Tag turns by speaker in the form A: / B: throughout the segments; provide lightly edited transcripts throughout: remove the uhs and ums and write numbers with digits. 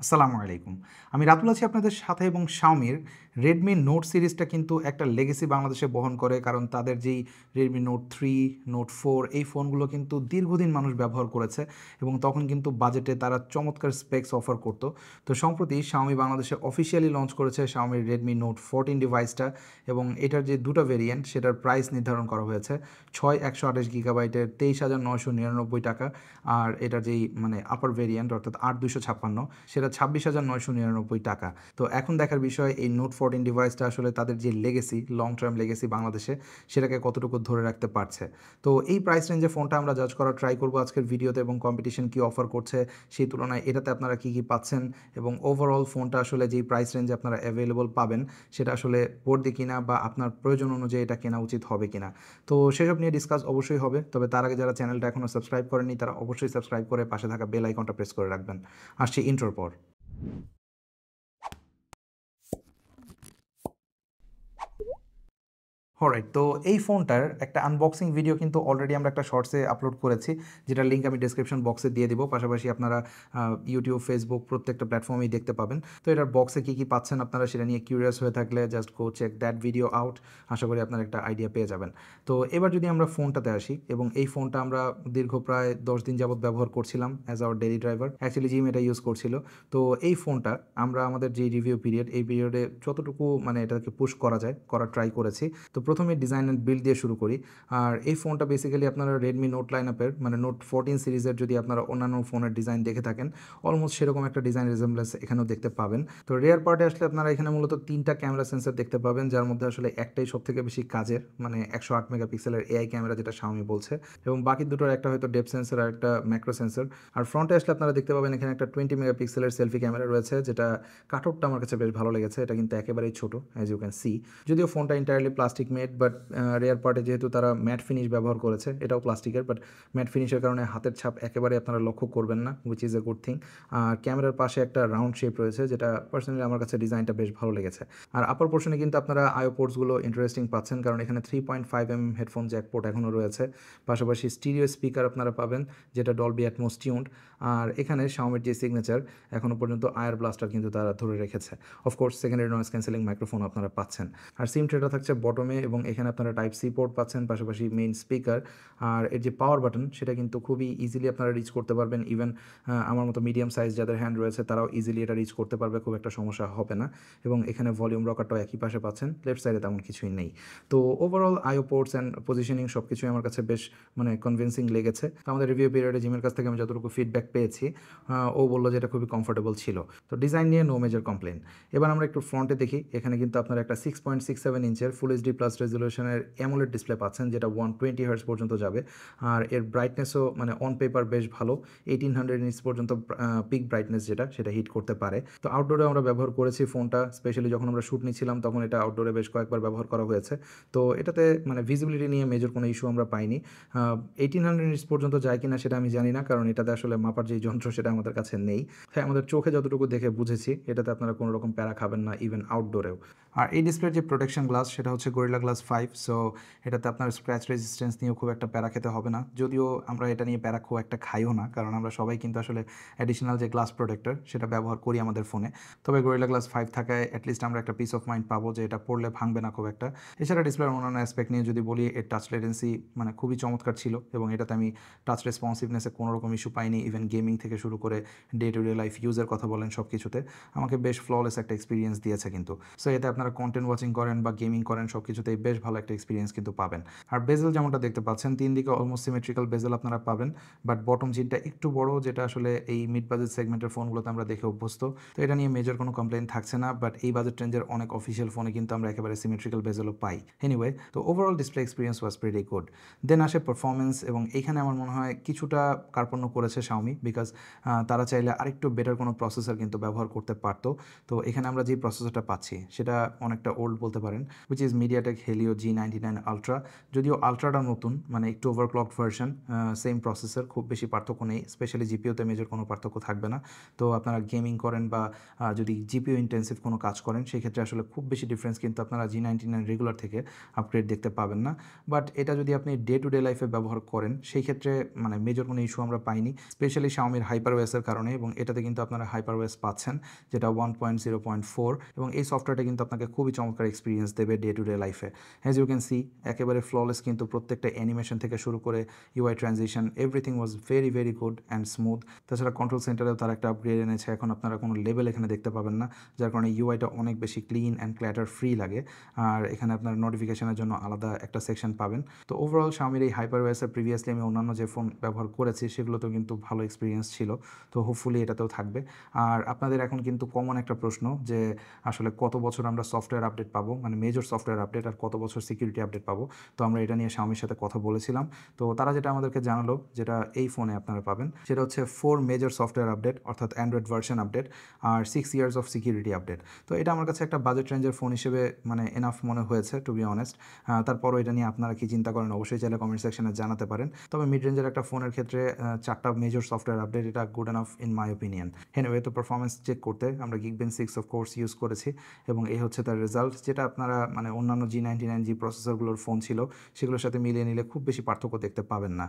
A: আসসালামু আলাইকুম। আমি রাতুল আছি আপনাদের সাথে এবং Xiaomiর Redmi Note সিরিজটা কিন্তু একটা লেগেসি বাংলাদেশে বহন করে। কারণ তাদের যেই Redmi Note 3, Note 4 এই ফোনগুলো কিন্তু দীর্ঘদিন মানুষ ব্যবহার করেছে এবং তখন কিন্তু বাজেটে তারা চমৎকার স্পেকস অফার করত। তো সম্প্রতি Xiaomi বাংলাদেশে অফিসিয়ালি লঞ্চ করেছে Xiaomi Redmi Note 14 ডিভাইসটা এবং এটার যে দুটো ভেরিয়েন্ট সেটার প্রাইস নির্ধারণ করা হয়েছে 6 128 গিগাবাইটের ৳২৩,৯৯৯ আর এটার যেই আপার ভেরিয়েন্ট অর্থাৎ ৮ ২৫৬ সেটা ৳২৬,৯৯৯ তো এখন দেখার বিষয় এই Note 14 ডিভাইসটা আসলে তাদের যে লেগেসি, লং টার্ম লেগেসি বাংলাদেশে সেটাকে কতটুকু ধরে রাখতে পারছে। তো এই প্রাইস রেঞ্জে ফোনটা আমরা জাজ করার ট্রাই করব আজকের ভিডিওতে এবং কম্পিটিশন কি অফার করছে সেই তুলনায় এটাতে আপনারা কি পাচ্ছেন এবং ওভারঅল ফোনটা আসলে যেই প্রাইস রেঞ্জে আপনারা অ্যাভেলেবল পাবেন সেটা আসলে worthy কিনা বা আপনার প্রয়োজন অনুযায়ী এটা কেনা উচিত হবে কিনা। তো সেসব নিয়ে ডিসকাস অবশ্যই হবে। তবে তার আগে যারা চ্যানেলটা এখনো সাবস্ক্রাইব করেননি তারা অবশ্যই সাবস্ক্রাইব করে পাশে থাকা বেল আইকনটা প্রেস করে রাখবেন। আসছি ইন্ট্রোর পর। অলরাইট, তো এই ফোনটার একটা আনবক্সিং ভিডিও কিন্তু অলরেডি আমরা একটা শর্টসে আপলোড করেছি, যেটার লিঙ্ক আমি ডেসক্রিপশন বক্সে দিয়ে দিব। পাশাপাশি আপনারা ইউটিউব, ফেসবুক প্রত্যেকটা প্ল্যাটফর্মেই দেখতে পাবেন। তো এটার বক্সে কী কী পাচ্ছেন আপনারা সেটা নিয়ে কিউরিয়াস হয়ে থাকলে just go check that video out. আশা করি আপনারা একটা আইডিয়া পেয়ে যাবেন। তো এবার যদি আমরা ফোনটাতে আসি, এবং এই ফোনটা আমরা দীর্ঘ প্রায় 10 দিন যাবত ব্যবহার করছিলাম as our daily driver. Actually gym এটা ইউজ করছিল। তো এই ফোনটা আমরা আমাদের যে রিভিউ পিরিয়ড, এই পিরিয়ডে যতটুকু এটাকে পুশ করা যায় করার ট্রাই করেছি। তো প্রথমে ডিজাইন অ্যান্ড বিল্ড দিয়ে শুরু করি। আর এই ফোনটা বেসিক্যালি আপনারা রেডমি নোট লাইনআপের নোট 14 সিরিজের যদি আপনারা অন্যান্য ফোনের ডিজাইন দেখে থাকেন, অলমোস্ট সেরকম একটা ডিজাইন রিজেম্বলেন্স এখানেও দেখতে পাবেন। তো রেয়ার পার্টে আসলে আপনারা এখানে মূলত 3টা ক্যামেরা সেন্সর দেখতে পাবেন, যার মধ্যে আসলে একটাই সবথেকে বেশি কাজের, 108 মেগাপিক্সেলের এআই ক্যামেরা যেটা Xiaomi বলছে, এবং বাকি দুটোর একটা হয়তো ডেপথ সেন্সর আর একটা ম্যাক্রো সেন্সর। আর ফ্রন্টে আসলে আপনারা দেখতে পাবেন এখানে একটা 20 মেগাপিক্সেলের সেলফি ক্যামেরা রয়েছে, যেটা কাটআউটটা আমার কাছে বেশ ভালো লেগেছে। এটা কিন্তু একেবারেই ছোট, অ্যাজ ইউ ক্যান সি। যদিও ফোনটা entirely plastic made, but rare পার্টে যেহেতু তারা ম্যাট ফিনিশ ব্যবহার করেছে, এটাও প্লাস্টিকের, বাট ম্যাট ফিনিশের কারণে হাতের ছাপ একেবারে আপনারা লক্ষ্য করবেন না, which is a good thing. আর ক্যামেরার পাশে একটা রাউন্ড শেপ রয়েছে, যেটা পার্সোনালি আমার কাছে ডিজাইনটা বেশ ভালো লেগেছে। আর আপার পোর্শনে কিন্তু আপনারা আইও পোর্টসগুলো ইন্টারেস্টিং পাচ্ছেন, কারণ এখানে 3.5mm হেডফোন জ্যাক পোর্ট এখনও রয়েছে। পাশাপাশি স্টিরিও স্পিকার আপনারা পাবেন, যেটা ডলবি অ্যাটমস টিউনড। আর এখানে Xiaomiর যে সিগনেচার, এখনও পর্যন্ত আয়ার ব্লাস্টার কিন্তু তারা ধরে রেখেছে। Of course secondary noise cancelling microphone আপনারা পাচ্ছেন। আর সিম ট্রেটা থাকছে বটমে, এবং এখানে আপনারা টাইপ সি পোর্ট পাচ্ছেন, পাশাপাশি মেইন স্পিকার। আর এর যে পাওয়ার বাটন সেটা কিন্তু খুবই ইজিলি আপনারা রিচ করতে পারবেন। ইভেন আমার মতো মিডিয়াম সাইজ যাদের হ্যান্ড রয়েছে তারাও ইজিলি এটা রিচ করতে পারবে, খুব একটা সমস্যা হবে না। এবং এখানে ভলিউম রকারটাও একই পাশে পাচ্ছেন, লেফট সাইডে তেমন কিছুই নেই। তো overall IO ports and positioning সব কিছুই আমার কাছে বেশ কনভিন্সিং লেগেছে। তো আমাদের রিভিউ পিরিয়ডে জিমের কাছ থেকে আমি যতটুকু ফিডব্যাক পেয়েছি, ও বললো যে এটা খুবই কমফোর্টেবল ছিল। তো ডিজাইন নিয়ে নো মেজর কমপ্লেন। এবার আমরা একটু ফ্রন্টে দেখি। এখানে কিন্তু আপনারা একটা 6.67 ইঞ্চের ফুল এইচডি প্লাস রেজলিউশনের অ্যামোলেড ডিসপ্লে পাচ্ছেন, যেটা 120 হার্টজ পর্যন্ত যাবে। আর এর ব্রাইটনেসও অন পেপার বেশ ভালো, 1800 নিটস পর্যন্ত পিক ব্রাইটনেস সেটা হিট করতে পারে। তো আউটডোরে আমরা ব্যবহার করেছি ফোনটা, স্পেশালি যখন আমরা শ্যুট নিচ্ছিলাম তখন এটা আউটডোরে বেশ কয়েকবার ব্যবহার করা হয়েছে। তো এটাতে ভিজিবিলিটি নিয়ে মেজর কোনো ইস্যু আমরা পাইনি। 1800 নিটস পর্যন্ত যায় কিনা সেটা আমি জানি না, কারণ এটাতে আসলে মাপার যে যন্ত্র সেটা আমাদের কাছে নেই। হ্যাঁ, আমাদের চোখে যতটুকু দেখে বুঝেছি এটাতে আপনারা কোনো রকম প্যারা খাবেন না, ইভেন আউটডোরেও। আর এই ডিসপ্লের যে প্রোটেকশন গ্লাস সেটা হচ্ছে গরিলা গ্লাস 5, সো এটাতে আপনার স্ক্র্যাচ রেজিস্ট্যান্স নিয়েও খুব একটা প্যারা খেতে হবে না। যদিও আমরা এটা নিয়ে প্যারা খুব একটা খাইও না, কারণ আমরা সবাই কিন্তু আসলে অ্যাডিশনাল যে গ্লাস প্রোটেক্টর সেটা ব্যবহার করি আমাদের ফোনে। তবে গরিলা গ্লাস 5 থাকায় অ্যাটলিস্ট আমরা একটা পিস অফ মাইন্ড পাবো যে এটা পড়লে ভাঙবে না খুব একটা। এছাড়া ডিসপ্লের অন্যান্য অ্যাসপেক্ট নিয়ে যদি বলি, এর টাচ লেটেন্সি খুবই চমৎকার ছিল, এবং এটাতে আমি টাচ রেসপন্সিভনেসে কোনো রকম ইস্যু পাইনি। ইভেন গেমিং থেকে শুরু করে ডে টু ডে লাইফ ইউজের কথা বলেন, সব কিছুতে আমাকে বেশ ফ্ললেস একটা এক্সপিরিয়েন্স দিয়েছে কিন্তু। সো এতে আপনারা কন্টেন্ট ওয়াচিং করেন বা গেমিং করেন, সব কিছুতেই বেশ ভালো একটা এক্সপিরিয়েন্স কিন্তু পাবেন। আর বেজেল যেমনটা দেখতে পাচ্ছেন, 3 দিকে অলমোস্ট সিমেট্রিক্যাল বেজেল আপনারা পাবেন, বাট বটম চিনটা একটু বড়, যেটা আসলে এই মিড বাজেট সেগমেন্টের ফোনগুলোতে আমরা দেখে অভ্যস্ত। তো এটা নিয়ে মেজর কোনো কমপ্লেন থাকছে না, বাট এই বাজেট রেঞ্জের অনেক অফিসিয়াল ফোনে কিন্তু আমরা একেবারে সিমেট্রিক্যাল বেজেলও পাই। এনিওয়ে, তো overall display experience was pretty good. Then আসে পারফরমেন্স, এবং এইখানে আমার মনে হয় কিছুটা কার্পণ্য করেছে Xiaomi, বিকজ তারা চাইলে আরেকটু বেটার কোনো প্রসেসর কিন্তু ব্যবহার করতে পারতো। তো এখানে আমরা যে প্রসেসরটা পাচ্ছি সেটা অনেকটা ওল্ড বলতে পারেন, which is MediaTek Helio G99 Ultra। যদিও আলট্রাটা নতুন, মানে একটু ওভারক্লকড ভার্সন, সেম প্রসেসর, খুব বেশি পার্থক্য নেই, স্পেশালি জিপিওতে মেজর কোনো পার্থক্য থাকবে না। তো আপনারা গেমিং করেন বা যদি জিপিও ইন্টেন্সিভ কোনো কাজ করেন সেই ক্ষেত্রে আসলে খুব বেশি ডিফারেন্স কিন্তু আপনারা G99 রেগুলার থেকে আপগ্রেড দেখতে পাবেন না। বাট এটা যদি আপনি ডে টু ডে লাইফে ব্যবহার করেন সেই ক্ষেত্রে মানে মেজর কোনো ইস্যু আমরা পাইনি, স্পেশালি Xiaomiর হাইপারওয়েসের কারণে। এবং এটাতে কিন্তু আপনারা হাইপারওয়েস পাচ্ছেন, যেটা 1.0.4, এবং এই সফটওয়্যারটা কিন্তু আপনাকে খুবই চমৎকার এক্সপিরিয়েন্স দেবে ডে টু ডে লাইফে। অ্যাজ ইউ ক্যান সি, একেবারে ফ্ললেস কিন্তু প্রত্যেকটা অ্যানিমেশন থেকে শুরু করে UI transition, everything was very very good and smooth. তাছাড়া কন্ট্রোল সেন্টারেও তারা একটা আপগ্রেড এনেছে, এখন আপনারা কোনো লেভেল এখানে দেখতে পাবেন না, যার কারণে ইউআইটা অনেক বেশি ক্লিন অ্যান্ড ক্ল্যাটার ফ্রি লাগে। আর এখানে আপনার নোটিফিকেশনের জন্য আলাদা একটা সেকশন পাবেন। তো ওভারঅল Xiaomiর এই হাইপারওয়েসে প্রিভিয়াসলি আমি অন্যান্য যে ফোন ব্যবহার করেছি সেগুলোতেও কিন্তু ভালো এক্সপিরিয়েন্স ছিল, তো হোপফুলি এটাতেও থাকবে। আর আপনাদের এখন কিন্তু কমন একটা প্রশ্ন যে আসলে কত বছর আমরা সফটওয়্যার আপডেট পাবো, মানে মেজর সফটওয়্যার আপডেট, আর কত বছর সিকিউরিটি আপডেট পাবো। তো আমরা এটা নিয়ে Xiaomiর সাথে কথা বলেছিলাম। তো তারা যেটা আমাদেরকে জানালো, যেটা এই ফোনে আপনারা পাবেন, সেটা হচ্ছে 4 মেজর সফটওয়্যার আপডেট, অর্থাৎ অ্যান্ড্রয়েড ভার্সন আপডেট, আর 6 ইয়ার্স অফ সিকিউরিটি আপডেট। তো এটা আমার কাছে একটা বাজেট রেঞ্জের ফোন হিসেবে মানে এনাফ মনে হয়েছে, টু বি অনেস্ট। তারপরও এটা নিয়ে আপনারা কি চিন্তা করেন অবশ্যই চাইলে কমেন্ট সেকশনে জানাতে পারেন। তবে মিড রেঞ্জের একটা ফোনের ক্ষেত্রে 4টা মেজর সফটওয়্যার আপডেট, এটা good enough in my opinion. Anyway, তো পারফরমেন্স চেক করতে আমরা Geekbench 6 অফ কোর্স ইউজ করেছি, এবং এই হচ্ছে তার রেজাল্ট, যেটা আপনারা মানে অন্যান্য G99 প্রসেসরগুলোর ফোন ছিল সেগুলোর সাথে মিলিয়ে নিলে খুব বেশি পার্থক্য দেখতে পাবেন না।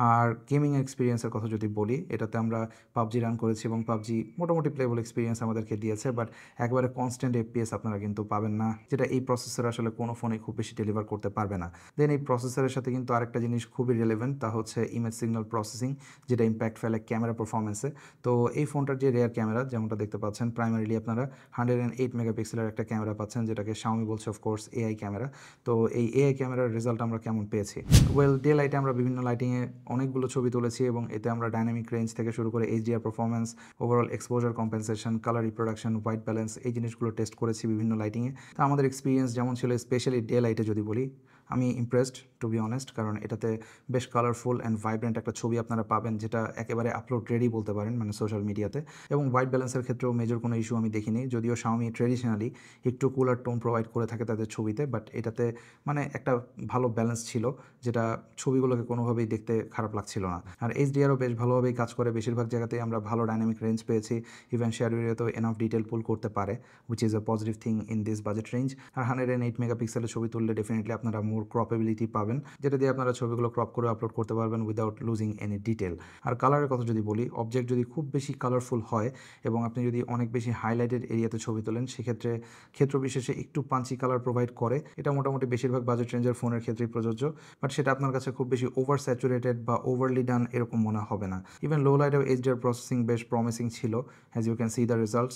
A: আর গেমিং এক্সপিরিয়েন্সের কথা যদি বলি, এটাতে আমরা পাবজি রান করেছি এবং পাবজি মোটামুটি প্লেবল এক্সপিরিয়েন্স আমাদেরকে দিয়েছে, বাট একবারে কনস্ট্যান্ট এফপিএস আপনারা কিন্তু পাবেন না, যেটা এই প্রসেসর আসলে কোনো ফোনে খুব বেশি ডেলিভার করতে পারবে না। দেন এই প্রসেসরের সাথে কিন্তু আরেকটা জিনিস খুবই রিলেভেন্ট, তা হচ্ছে ইমেজ সিগন্যাল প্রসেসিং, যেটা ইম্প্যাক্ট ফেলে ক্যামেরা পারফরমেন্সে। তো এই ফোনটার যে রেয়ার ক্যামেরা যেমনটা দেখতে পাচ্ছেন, প্রাইমারিলি আপনারা 108 মেগাপিক্সেলের একটা ক্যামেরা পাচ্ছেন, যেটাকে Xiaomi বলছে অফকোর্স এআই ক্যামেরা। তো এই এআই ক্যামেরার রেজাল্ট আমরা কেমন পেয়েছি? ওয়েল, ডে লাইটে আমরা বিভিন্ন লাইটিংয়ে অনেকগুলো ছবি তুলেছি, এবং এতে আমরা ডাইনামিক রেঞ্জ থেকে শুরু করে HDR performance, overall exposure compensation, colour reproduction, white balance, এই জিনিসগুলো টেস্ট করেছি বিভিন্ন লাইটিংয়ে। তো আমাদের এক্সপিরিয়েন্স যেমন ছিল, স্পেশালি ডে লাইটে যদি বলি, আমি ইমপ্রেসড টু বি অনেস্ট, কারণ এটাতে বেশ কালারফুল অ্যান্ড ভাইব্রেন্ট একটা ছবি আপনারা পাবেন, যেটা একেবারে আপলোড রেডি বলতে পারেন, মানে সোশ্যাল মিডিয়াতে। এবং হোয়াইট ব্যালেন্সের ক্ষেত্রেও মেজর কোনো ইস্যু আমি দেখিনি, যদিও Xiaomi ট্রেডিশনালি একটু কুলার টোন প্রোভাইড করে থাকে তাদের ছবিতে, বাট এটাতে মানে একটা ভালো ব্যালেন্স ছিল, যেটা ছবিগুলোকে কোনোভাবেই দেখতে খারাপ লাগছিল না। আর এইচডিআরও বেশ ভালোভাবেই কাজ করে, বেশিরভাগ জায়গাতেই আমরা ভালো ডাইনামিক রেঞ্জ পেয়েছি, ইভেন শেয়ার এরিয়াতেও এনাফ ডিটেল পুল করতে পারে, which is a positive thing in this budget range. আর 108 মেগাপিক্সেলের ছবি তুললে ডেফিনেটলি আপনারা মোর ক্রপেবিলিটি পাবেন, যেটা দিয়ে আপনারা ছবিগুলো ক্রপ করে আপলোড করতে পারবেন উইদাউট লুজিং এনি ডিটেল। আর কালারের কথা যদি বলি, অবজেক্ট যদি খুব বেশি কালারফুল হয় এবং আপনি যদি অনেক বেশি হাইলাইটেড এরিয়াতে ছবি তোলেন, সেক্ষেত্রে ক্ষেত্র বিশেষে একটু পাঞ্চি কালার প্রোভাইড করে। এটা মোটামুটি বেশিরভাগ বাজেট রেঞ্জের ফোনের ক্ষেত্রেই প্রযোজ্য, বাট সেটা আপনার কাছে খুব বেশি ওভার স্যাচুরেটেড বা ওভারলি ডান এরকম মনে হবে না। ইভেন লো লাইটেও এইচডিআর প্রসেসিং বেশ প্রমিসিং ছিল, as you can see the results.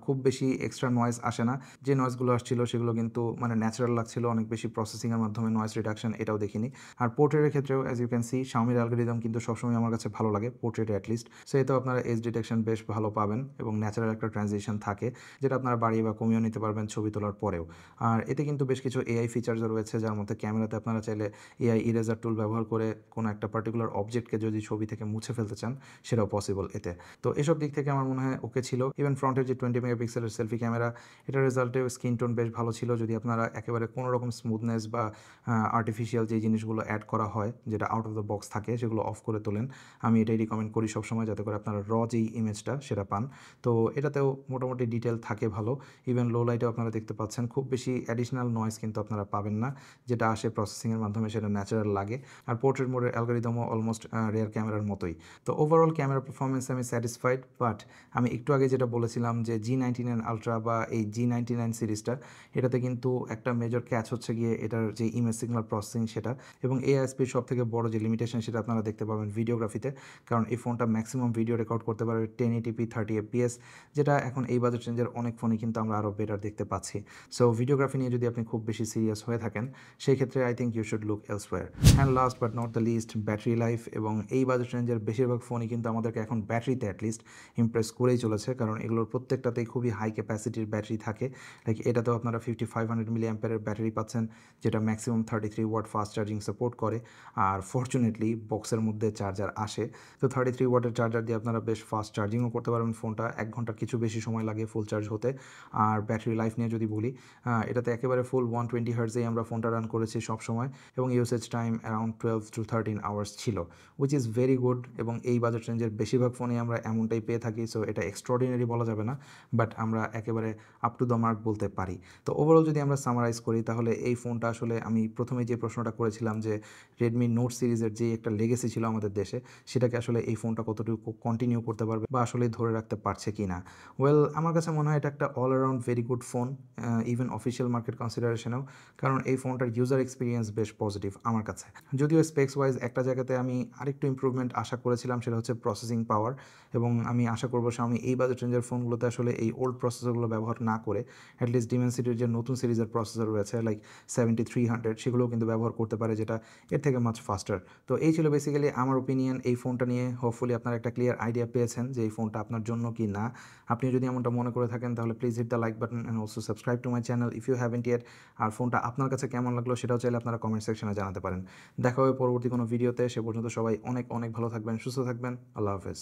A: খুব বেশি এক্সট্রা নয়েজ আসে না, যে নয়েজগুলো আসছিল সেগুলো কিন্তু মানে ন্যাচারাল লাগছিল, অনেক বেশি প্রসেসিংয়ের মাধ্যমে নয়েজ রিডাকশন এটাও দেখিনি। আর পোর্ট্রেটের ক্ষেত্রেও অ্যাজ ইউ ক্যান সি Xiaomiর অ্যালগরিদম কিন্তু সবসময় আমার কাছে ভালো লাগে, পোর্ট্রেটে অ্যাটলিস্ট। সো এতেও আপনারা এজ ডিটেকশন বেশ ভালো পাবেন, এবং ন্যাচারাল একটা ট্রানজিশন থাকে, যেটা আপনারা বাড়িয়ে বা কমিয়েও নিতে পারবেন ছবি তোলার পরেও। আর এতে কিন্তু বেশ কিছু এআই ফিচার্সও রয়েছে, যার মধ্যে ক্যামেরাতে আপনারা চাইলে এআই ইরেজার টুল ব্যবহার করে কোনো একটা পার্টিকুলার অবজেক্টকে যদি ছবি থেকে মুছে ফেলতে চান সেটাও পসিবল এতে। তো এসব দিক থেকে আমার মনে হয় ওকে ছিল। ইভেন ফ্রন্টের যে 20 মেগাপিক্সেলের সেলফি ক্যামেরা, এটার রেজাল্টেও স্ক্রিন টোন বেশ ভালো ছিল, যদি আপনারা একেবারে কোনো রকম স্মুথনেস বা আর্টিফিশিয়াল যে জিনিসগুলো অ্যাড করা হয়, যেটা আউট অফ দ্য বক্স থাকে, সেগুলো অফ করে তোলেন। আমি এটাই রিকমেন্ড করি সবসময়, যাতে করে আপনারা যেই ইমেজটা সেটা পান। তো এটাতেও মোটামুটি ডিটেল থাকে ভালো। ইভেন লো লাইটেও আপনারা দেখতে পাচ্ছেন খুব বেশি অ্যাডিশনাল নয়েজ কিন্তু আপনারা পাবেন না, যেটা আসে প্রসেসিংয়ের মাধ্যমে, সেটা ন্যাচারাল লাগে। আর পোর্ট্রেট মোডের অ্যালগরিদমও অলমোস্ট রেয়ার ক্যামেরার মতোই। তো ওভারঅল ক্যামেরা পারফরমেন্সে আমি স্যাটিসফাইড, বাট আমি একটু আগে যেটা বলেছিলাম যে G99 আলট্রা বা এই G99 সিরিজটা, এটাতে কিন্তু একটা মেজর ক্যাচ হচ্ছে গিয়ে এটার যে ইমেজ সিগন্যাল প্রসেসিং সেটা, এবং এআইএসপির সব থেকে বড় যে লিমিটেশন সেটা আপনারা দেখতে পাবেন ভিডিওগ্রাফিতে, কারণ এই ফোনটা ম্যাক্সিমাম ভিডিও রেকর্ড করতে পারে 1080p 30 fps, যেটা এখন এই বাজেট রেঞ্জের অনেক ফোনই কিন্তু আমরা আরও বেটার দেখতে পাচ্ছি। সো ভিডিওগ্রাফি নিয়ে যদি আপনি খুব বেশি সিরিয়াস হয়ে থাকেন, সেই ক্ষেত্রে I think you should look elsewhere. And last but not the least, battery life. এবং এই বাজেট রেঞ্জের বেশিরভাগ ফোনই কিন্তু আমাদেরকে এখন ব্যাটারিতে অ্যাটলিস্ট ইমপ্রেস করেই চলেছে, কারণ এগুলোর প্রত্যেকটাতেই খুবই হাই ক্যাপাসিটির ব্যাটারি থাকে। লাইক এটাতেও আপনারা 5500 mAh ব্যাটারি পাচ্ছেন, যেটা maximum maximum 33 watt fast charging support করে। আর ফরচুনেটলি বক্সের মধ্যে চার্জার আসে। তো 33 ওয়াটের চার্জার দিয়ে আপনারা বেশ ফাস্ট চার্জিংও করতে পারবেন ফোনটা। 1 ঘন্টার কিছু বেশি সময় লাগে ফুল চার্জ হতে। আর ব্যাটারি লাইফ নিয়ে যদি বলি, এটাতে একেবারে ফুল 120 হার্টজেই আমরা ফোনটা রান করেছি সবসময়, এবং usage time around 12 to 13 hours ছিল, উইচ ইজ ভেরি গুড। এবং এই বাজেট রেঞ্জের বেশিরভাগ ফোনে আমরা এমনটাই পেয়ে থাকি। সো এটা এক্সট্রাঅর্ডিনারি বলা যাবে না, বাট আমরা একেবারে আপ টু দ্য মার্ক বলতে পারি। তো ওভারঅল যদি আমরা সামারাইজ করি, তাহলে এই ফোনটা আসলে আমি প্রথমে যে প্রশ্নটা করেছিলাম যে রেডমি নোট সিরিজের যে একটা লেগেসি ছিল আমাদের দেশে, সেটাকে আসলে এই ফোনটা কতটুকু কন্টিনিউ করতে পারবে বা আসলে ধরে রাখতে পারছে কি না। ওয়েল, আমার কাছে মনে হয় এটা একটা all around very good phone, even official market কনসিডারেশনেও, কারণ এই ফোনটার ইউজার এক্সপিরিয়েন্স বেশ পজিটিভ আমার কাছে। যদিও স্পেক্স ওয়াইজ একটা জায়গাতে আমি আরেকটু ইম্প্রুভমেন্ট আশা করেছিলাম, সেটা হচ্ছে প্রসেসিং পাওয়ার। এবং আমি আশা করবো Xiaomi এই বাজেট রেঞ্জের ফোনগুলোতে আসলে এই ওল্ড প্রসেসরগুলো ব্যবহার না করে অ্যাটলিস্ট ডিমেনসিটির যে নতুন সিরিজের প্রসেসর রয়েছে লাইক 7300, সেগুলোও কিন্তু ব্যবহার করতে পারে, যেটা এর থেকে মাচ ফাস্টার। তো এই ছিল বেসিক্যালি আমার ওপিনিয়ন এই ফোনটা নিয়ে। হোপফুলি আপনারা একটা ক্লিয়ার আইডিয়া পেয়েছেন যে এই ফোনটা আপনার জন্য কি না। আপনি যদি এমনটা মনে করে থাকেন, তাহলে please hit the like button and also subscribe to my channel if you haven't yet. আর ফোনটা আপনার কাছে কেমন লাগলো সেটাও চাইলে আপনারা কমেন্ট সেকশনে জানাতে পারেন। দেখা হবে পরবর্তী কোনো ভিডিওতে। সে পর্যন্ত সবাই অনেক অনেক ভালো থাকবেন, সুস্থ থাকবেন। আল্লাহ হাফেজ।